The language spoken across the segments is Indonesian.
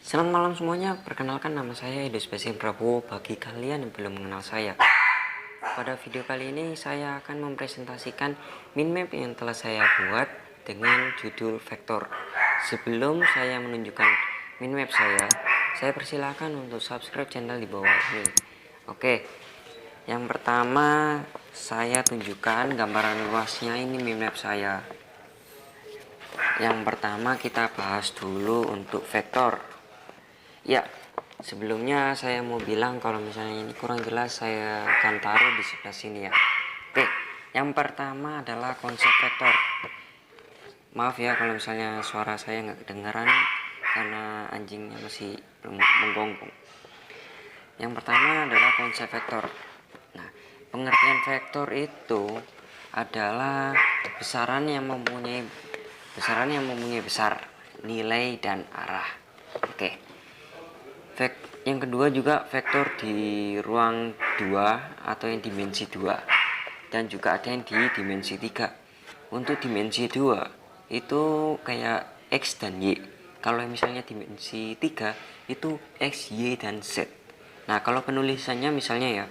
Selamat malam semuanya, perkenalkan nama saya Edo Spesial Prabowo bagi kalian yang belum mengenal saya. Pada video kali ini saya akan mempresentasikan min map yang telah saya buat dengan judul vektor. Sebelum saya menunjukkan min map saya persilakan untuk subscribe channel di bawah ini. Oke, yang pertama saya tunjukkan gambaran luasnya, ini min map saya. Yang pertama kita bahas dulu untuk vektor. Ya, sebelumnya saya mau bilang kalau misalnya ini kurang jelas, saya akan taruh di sebelah sini ya. Oke, yang pertama adalah konsep vektor. Maaf ya kalau misalnya suara saya nggak kedengaran karena anjingnya masih menggonggong. Yang pertama adalah konsep vektor. Nah, pengertian vektor itu adalah besaran yang mempunyai besar, nilai dan arah. Oke. Yang kedua juga vektor di ruang 2 atau yang dimensi 2, dan juga ada yang di dimensi 3. Untuk dimensi 2 itu kayak X dan Y. Kalau misalnya dimensi 3 itu X, Y, dan Z. Nah, kalau penulisannya misalnya ya,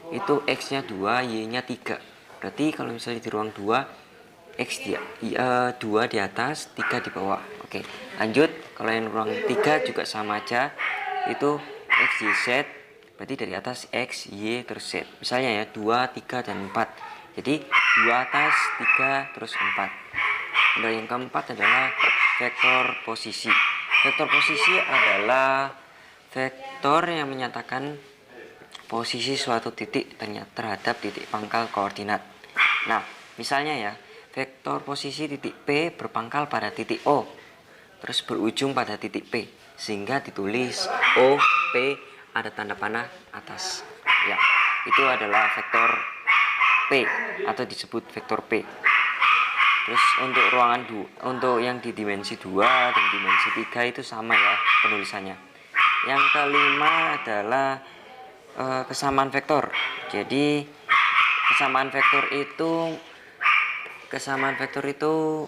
itu X nya 2, Y nya 3. Berarti kalau misalnya di ruang 2, X 2 di atas, 3 di bawah. Oke, lanjut. Kalau yang ruang 3 juga sama aja, itu X, Y, Z. Berarti dari atas X, Y, terus Z. Misalnya ya, 2, 3, dan 4. Jadi 2 atas, 3, terus 4. Dan yang keempat adalah vektor posisi. Vektor posisi adalah vektor yang menyatakan posisi suatu titik terhadap titik pangkal koordinat. Nah, misalnya ya, vektor posisi titik P berpangkal pada titik O, terus berujung pada titik P, sehingga ditulis O, P, ada tanda panah atas. Ya, itu adalah vektor P atau disebut vektor P. Terus untuk ruangan untuk yang di dimensi 2 dan dimensi 3 itu sama ya penulisannya. Yang kelima adalah kesamaan vektor. Jadi kesamaan vektor itu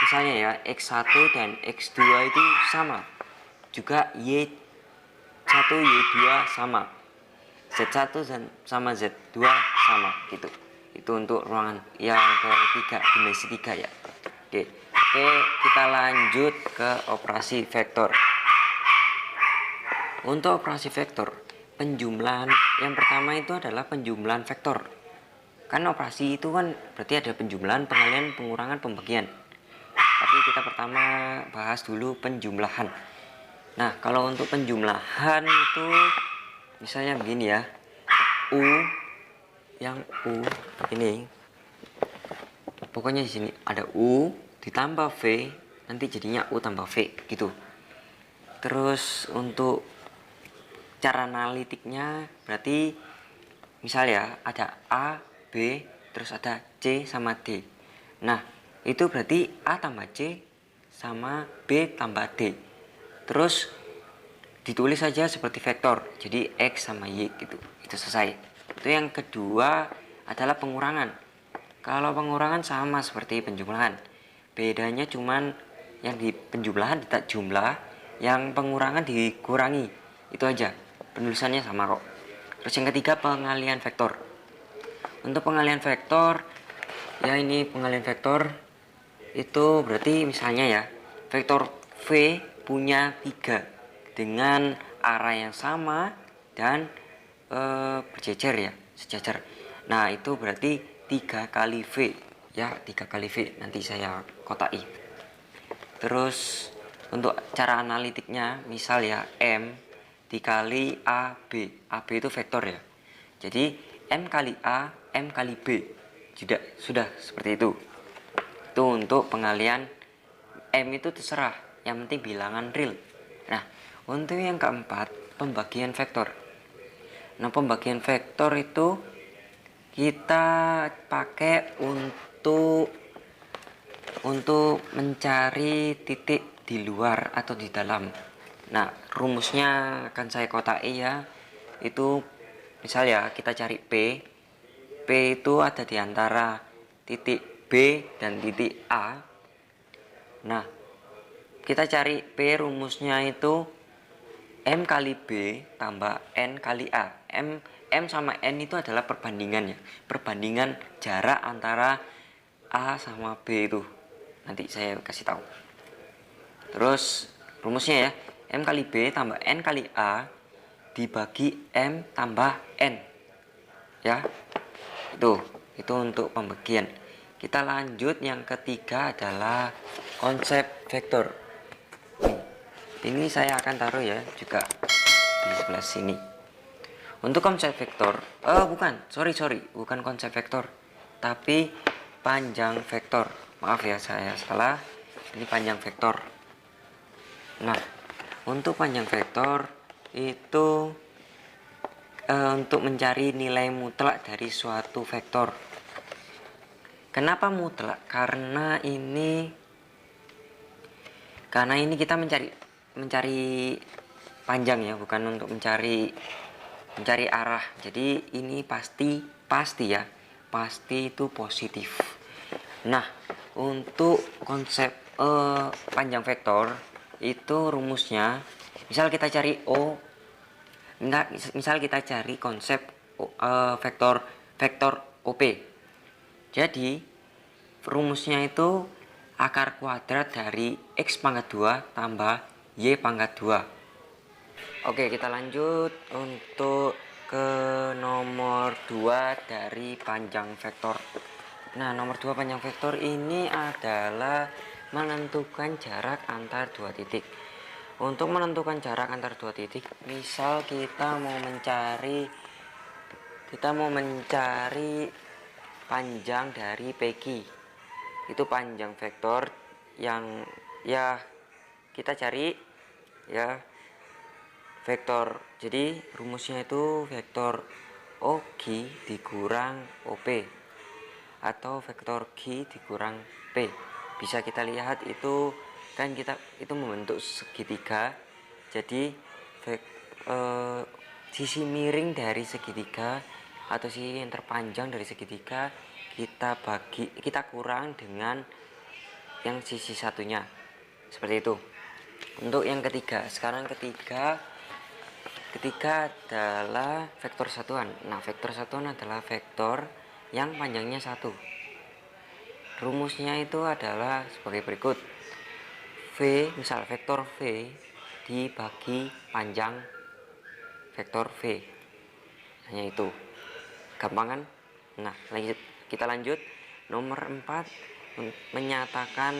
misalnya ya, X1 dan X2 itu sama. Juga Y1, Y2 sama. Z1 dan sama Z2 sama gitu. Itu untuk ruangan yang ketiga, dimensi 3 ya. Oke, kita lanjut ke operasi vektor. Untuk operasi vektor, penjumlahan yang pertama itu adalah penjumlahan vektor. Kan operasi itu kan berarti ada penjumlahan, pengalihan, pengurangan, pembagian. Tapi kita pertama bahas dulu penjumlahan. Nah, kalau untuk penjumlahan itu misalnya begini ya. U ini pokoknya di sini ada U ditambah V, nanti jadinya U tambah V gitu. Terus untuk cara analitiknya berarti misal ya, ada A, B, terus ada C sama D. Nah, itu berarti A tambah C sama B tambah D. Terus ditulis saja seperti vektor, jadi X sama Y gitu. Itu selesai. Itu yang kedua adalah pengurangan. Kalau pengurangan sama seperti penjumlahan. Bedanya cuman yang di penjumlahan tidak jumlah, yang pengurangan dikurangi. Itu aja. Penulisannya sama kok. Terus yang ketiga pengalihan vektor. Untuk pengalihan vektor, ya ini pengalihan vektor itu berarti misalnya ya, vektor V punya 3 dengan arah yang sama dan berjejer ya, sejajar. Nah, itu berarti 3 kali V ya, 3 kali V, nanti saya kotai. Terus untuk cara analitiknya, misal ya, M dikali AB. AB itu vektor ya. Jadi M kali A, M kali B. Sudah seperti itu. Itu untuk pengalihan. M itu terserah, yang penting bilangan real. Nah, untuk yang keempat, pembagian vektor. Nah, pembagian vektor itu kita pakai untuk mencari titik di luar atau di dalam. Nah, rumusnya akan saya kotai ya. Itu misal ya, kita cari P. P itu ada di antara titik B dan titik A. Nah, kita cari P, rumusnya itu M kali B tambah N kali A. M sama N itu adalah perbandingan ya, perbandingan jarak antara A sama B itu. Nanti saya kasih tahu. Terus rumusnya ya, M kali B tambah N kali A dibagi M tambah N. Ya, itu untuk pembagian. Kita lanjut, yang ketiga adalah konsep vektor. Ini saya akan taruh ya juga di sebelah sini. Untuk konsep vektor, bukan konsep vektor, tapi panjang vektor. Maaf ya, saya salah. Ini panjang vektor. Nah, untuk panjang vektor itu untuk mencari nilai mutlak dari suatu vektor. Kenapa mutlak? Karena ini kita mencari panjang ya, bukan untuk mencari arah. Jadi ini pasti ya, pasti itu positif. Nah, untuk konsep panjang vektor itu rumusnya, misal kita cari konsep vektor OP. Jadi rumusnya itu akar kuadrat dari X pangkat 2 tambah Y pangkat 2. Oke, kita lanjut untuk ke nomor 2 dari panjang vektor. Nah, nomor 2 panjang vektor ini adalah menentukan jarak antar dua titik. Untuk menentukan jarak antar dua titik, misal kita mau mencari panjang dari PQ. Itu panjang vektor yang ya kita cari ya vektor. Jadi rumusnya itu vektor OQ dikurang OP atau vektor Q dikurang P. Bisa kita lihat itu kan itu membentuk segitiga. Jadi sisi miring dari segitiga atau sisi yang terpanjang dari segitiga kita kurang dengan yang sisi satunya, seperti itu. Untuk yang ketiga, ketiga adalah vektor satuan. Nah, vektor satuan adalah vektor yang panjangnya 1. Rumusnya itu adalah sebagai berikut. Misal vektor V dibagi panjang vektor V, hanya itu. Gampang kan? Nah, kita lanjut. Nomor 4 menyatakan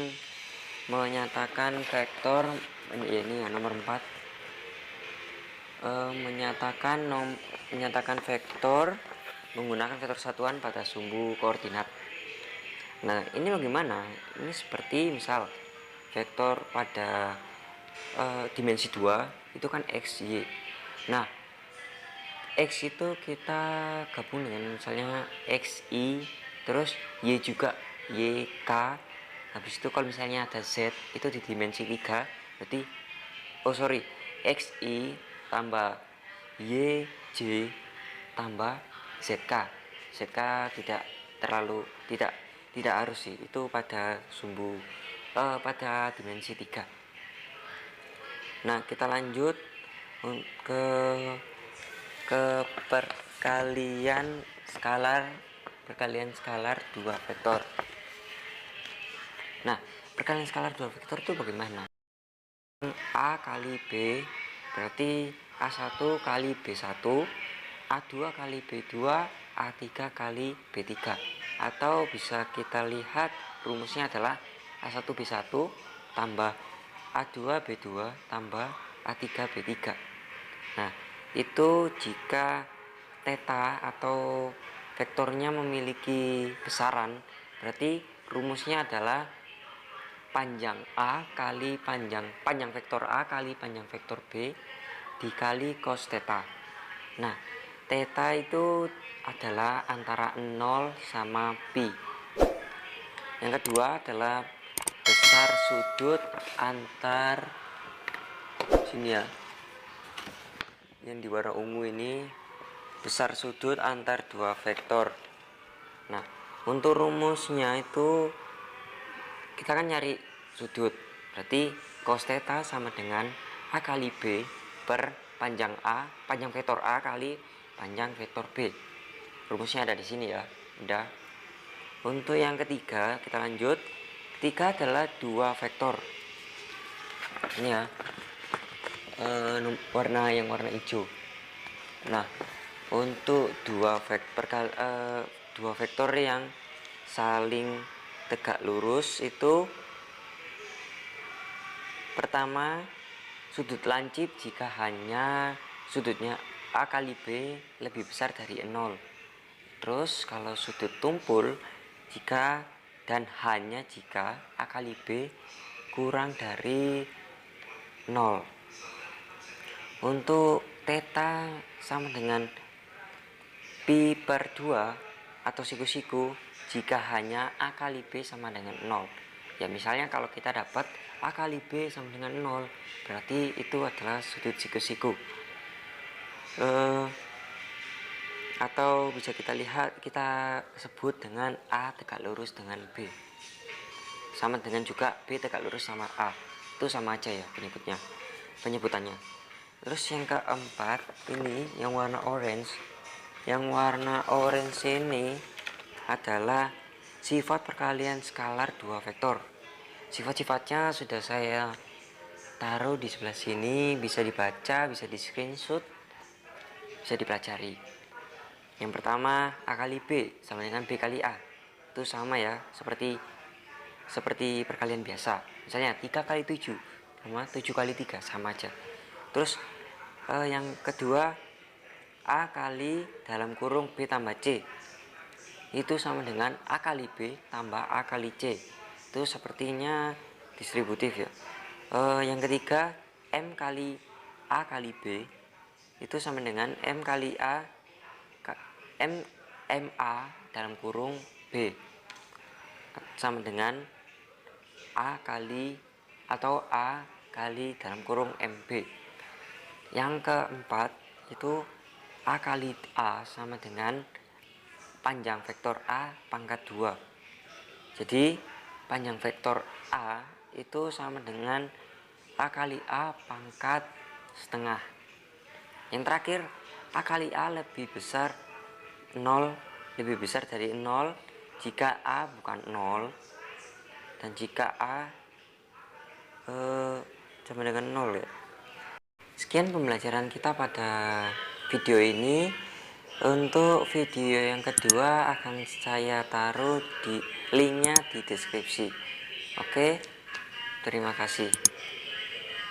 vektor ini ya, nomor 4 menyatakan vektor menggunakan vektor satuan pada sumbu koordinat. Nah, ini bagaimana? Ini seperti misal vektor pada dimensi 2 itu kan X, Y. Nah, X itu kita gabung dengan misalnya XI, terus Y juga YK. Habis itu kalau misalnya ada Z itu di dimensi 3, berarti XI tambah YJ tambah ZK. ZK tidak harus sih, itu pada pada dimensi 3. Nah, kita lanjut ke perkalian skalar dua vektor. Nah, perkalian skalar dua vektor itu bagaimana? A kali B berarti A1 kali B1, A2 kali B2, A3 kali B3. Atau bisa kita lihat rumusnya adalah A1 B1 tambah A2 B2 tambah A3 B3. Nah, itu jika theta atau vektornya memiliki besaran, berarti rumusnya adalah panjang A kali panjang vektor A kali panjang vektor B dikali cos theta. Nah, theta itu adalah antara 0 sama pi. Yang kedua adalah besar sudut antar sini ya, yang di warna ungu ini, besar sudut antar dua vektor. Nah, untuk rumusnya itu kita kan nyari sudut, berarti cos theta sama dengan A kali B per panjang vektor A kali panjang vektor B. Rumusnya ada di sini ya. Udah. Untuk yang ketiga, kita lanjut. Ketiga adalah dua vektor. Ini ya. Warna hijau. Nah, untuk dua vektor yang saling tegak lurus itu, pertama, sudut lancip jika hanya sudutnya A kali B lebih besar dari 0. Terus kalau sudut tumpul jika dan hanya jika A kali B kurang dari 0. Untuk theta sama dengan pi per 2 atau siku-siku jika hanya A kali B sama dengan 0. Ya misalnya kalau kita dapat A kali B sama dengan 0, berarti itu adalah sudut siku-siku. Atau bisa kita sebut dengan A tegak lurus dengan B. Sama dengan juga B tegak lurus sama A. Itu sama aja ya penyebutannya. Terus yang keempat ini yang warna orange. Yang warna orange ini adalah sifat perkalian skalar dua vektor. Sifat-sifatnya sudah saya taruh di sebelah sini, bisa dibaca, bisa di screenshot, bisa dipelajari. Yang pertama, A kali B sama dengan B kali A. Itu sama ya, seperti perkalian biasa. Misalnya 3 kali 7 sama 7 kali 3 sama aja. Terus yang kedua, A kali dalam kurung B tambah C itu sama dengan A kali B tambah A kali C. Itu sepertinya distributif ya. Yang ketiga, M kali A kali B itu sama dengan M kali A MA dalam kurung B sama dengan A kali atau A kali dalam kurung MB. Yang keempat itu A kali A sama dengan panjang vektor A pangkat 2. Jadi panjang vektor A itu sama dengan A kali A pangkat setengah. Yang terakhir, A kali A lebih besar dari 0 jika A bukan 0 dan jika A sama dengan 0 ya. Sekian pembelajaran kita pada video ini. Untuk video yang kedua akan saya taruh di linknya di deskripsi. Oke, terima kasih.